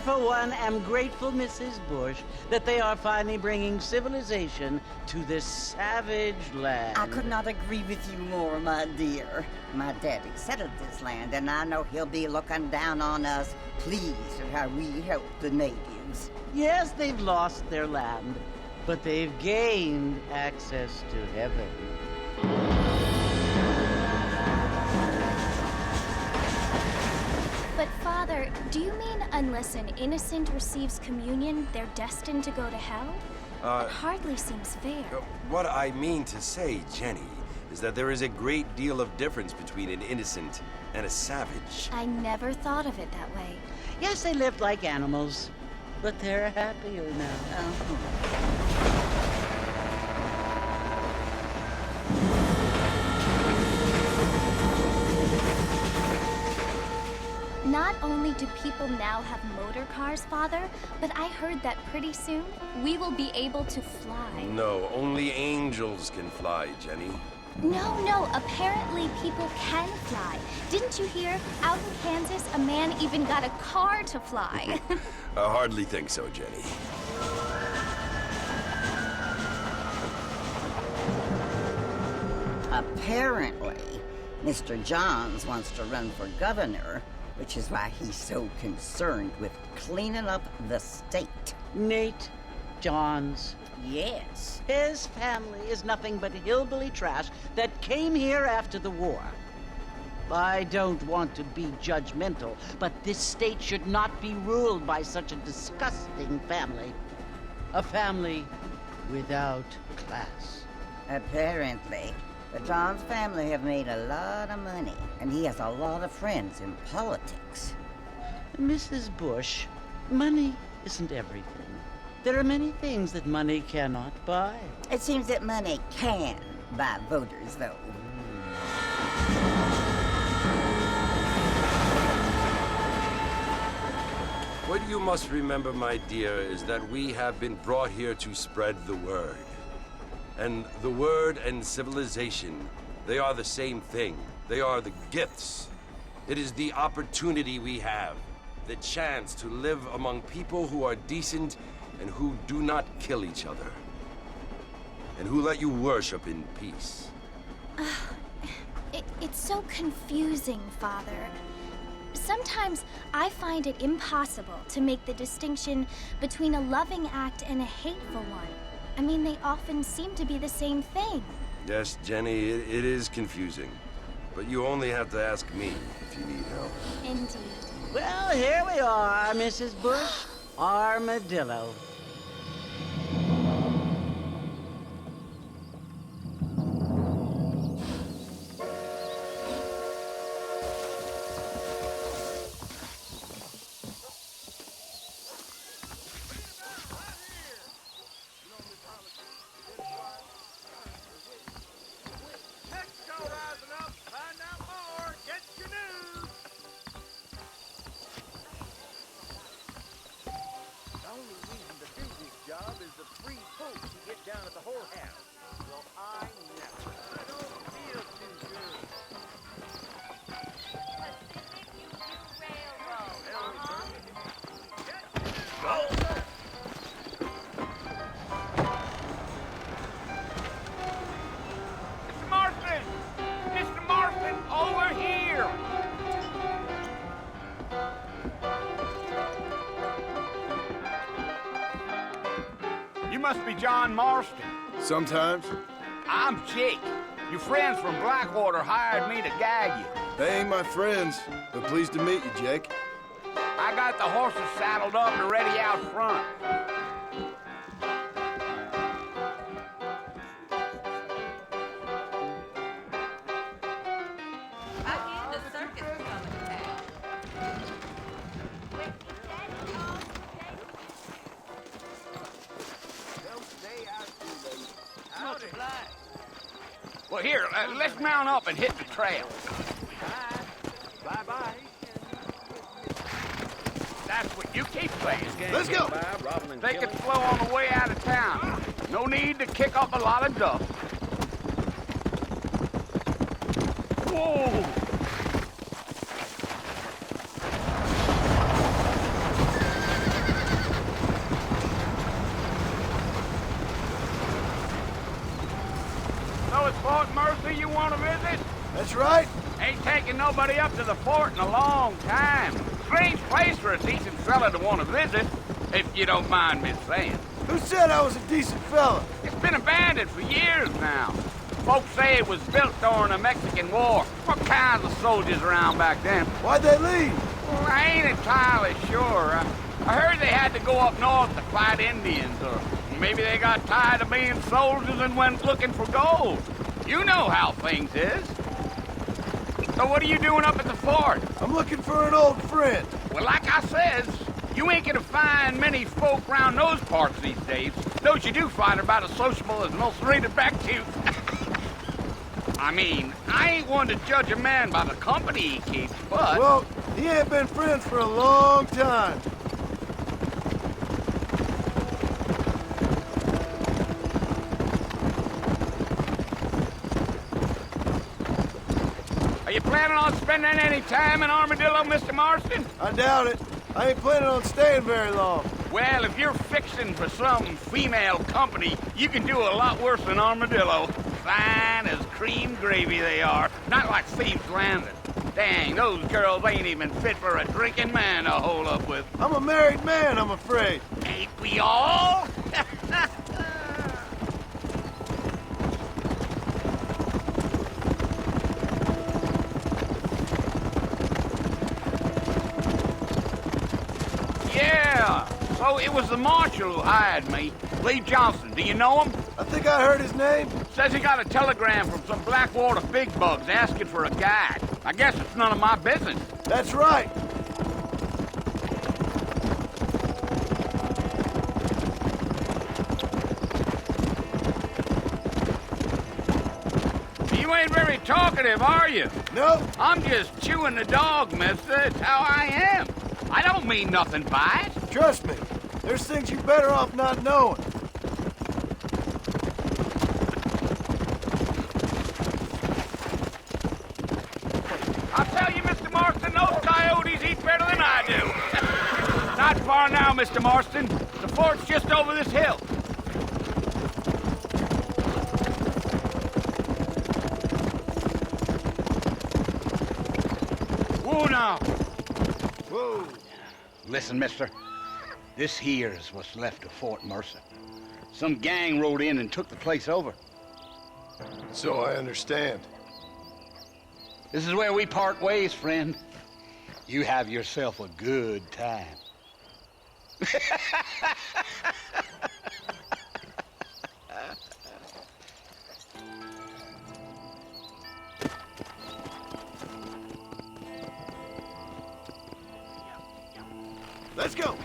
for one, am grateful, Mrs. Bush, that they are finally bringing civilization to this savage land. I could not agree with you more, my dear. My daddy settled this land, and I know he'll be looking down on us, pleased at how we help the natives. Yes, they've lost their land, but they've gained access to heaven. But Father, do you mean unless an innocent receives communion, they're destined to go to hell? That hardly seems fair. What I mean to say, Jenny, is that there is a great deal of difference between an innocent and a savage. I never thought of it that way. Yes, they lived like animals, but they're happier now. Not only do people now have motor cars, Father, but I heard that pretty soon we will be able to fly. No, only angels can fly, Jenny. No, apparently people can fly. Didn't you hear? Out in Kansas, a man even got a car to fly. I hardly think so, Jenny. Apparently, Mr. Johns wants to run for governor, which is why he's so concerned with cleaning up the state. Nate Johns. Yes. His family is nothing but hillbilly trash that came here after the war. I don't want to be judgmental, but this state should not be ruled by such a disgusting family. A family without class. Apparently. The Johns family have made a lot of money, and he has a lot of friends in politics. Mrs. Bush, money isn't everything. There are many things that money cannot buy. It seems that money can buy voters, though. What you must remember, my dear, is that we have been brought here to spread the word. And the word and civilization, they are the same thing. They are the gifts. It is the opportunity we have, the chance to live among people who are decent and who do not kill each other, and who let you worship in peace. It's so confusing, Father. Sometimes I find it impossible to make the distinction between a loving act and a hateful one. I mean, they often seem to be the same thing. Yes, Jenny, it is confusing. But you only have to ask me if you need help. Indeed. Well, here we are, Mrs. Bush. Armadillo. Must be John Marston. Sometimes. I'm Jake. Your friends from Blackwater hired me to guide you. They ain't my friends, but pleased to meet you, Jake. I got the horses saddled up and ready out front. Well, here, let's mount up and hit the trail. Bye-bye. That's what you keep saying. Let's go. Take it slow on the way out of town. No need to kick up a lot of dust. Whoa! was Fort Mercy you want to visit? That's right. Ain't taken nobody up to the fort in a long time. Strange place for a decent fella to want to visit, if you don't mind me saying. Who said I was a decent fella? It's been abandoned for years now. Folks say it was built during the Mexican War. What kinds of soldiers around back then? Why'd they leave? Well, I ain't entirely sure. I heard they had to go up north to fight Indians, or maybe they got tired of being soldiers and went looking for gold. You know how things is. So what are you doing up at the fort? I'm looking for an old friend. Well, like I says, you ain't gonna find many folk round those parts these days. Those you do find are about as sociable as most rated back to. I mean, I ain't one to judge a man by the company he keeps, but... Well, he ain't been friends for a long time. Are you planning on spending any time in Armadillo, Mr. Marston? I doubt it. I ain't planning on staying very long. Well, if you're fixing for some female company, you can do a lot worse than Armadillo. Fine as cream gravy they are, not like Thieves Landing. Dang, those girls ain't even fit for a drinking man to hole up with. I'm a married man, I'm afraid. Ain't we all? Yeah, so it was the marshal who hired me. Lee Johnson, do you know him? I think I heard his name. Says he got a telegram from some Blackwater big bugs asking for a guide. I guess it's none of my business. That's right. You ain't very talkative, are you? No, I'm just chewing the dog, mister. It's how I am. I don't mean nothing by it. trust me. There's things you're better off not knowing. I'll tell you, Mr. Marston, those coyotes eat better than I do. Not far now, Mr. Marston. The fort's just over this hill. Whoa now. Whoa. Listen, mister. This here is what's left of Fort Mercer. Some gang rode in and took the place over. So I understand. This is where we part ways, friend. You have yourself a good time. Let's go.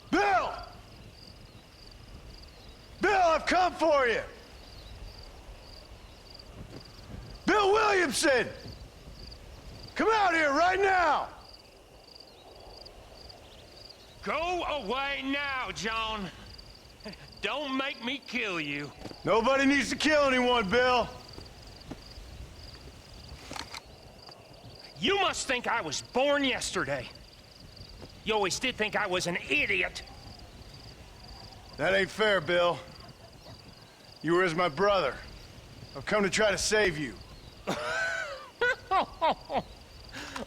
Bill! Bill, I've come for you! Bill Williamson! Come out here right now! Go away now, John. Don't make me kill you. Nobody needs to kill anyone, Bill. You must think I was born yesterday. You always did think I was an idiot. That ain't fair, Bill. You were as my brother. I've come to try to save you.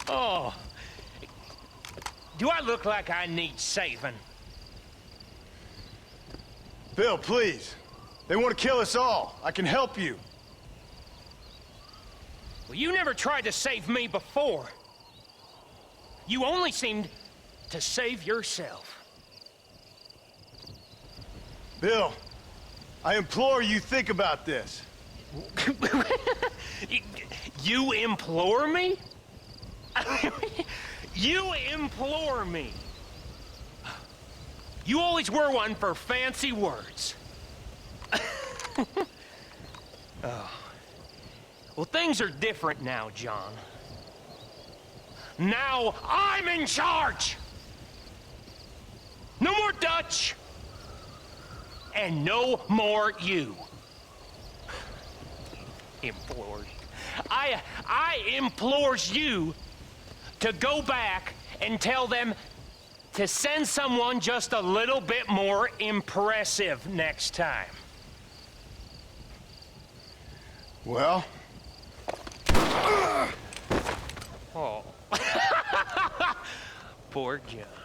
Oh. Do I look like I need saving? Bill, please. They want to kill us all. I can help you. Well, you never tried to save me before. You only seemed to save yourself. Bill, I implore you think about this. You implore me? You implore me? You always were one for fancy words. Oh. Well, things are different now, John. Now I'm in charge! No more Dutch! And no more you. Implored. I implores you to go back and tell them to send someone just a little bit more impressive next time. Well? Oh. Poor John.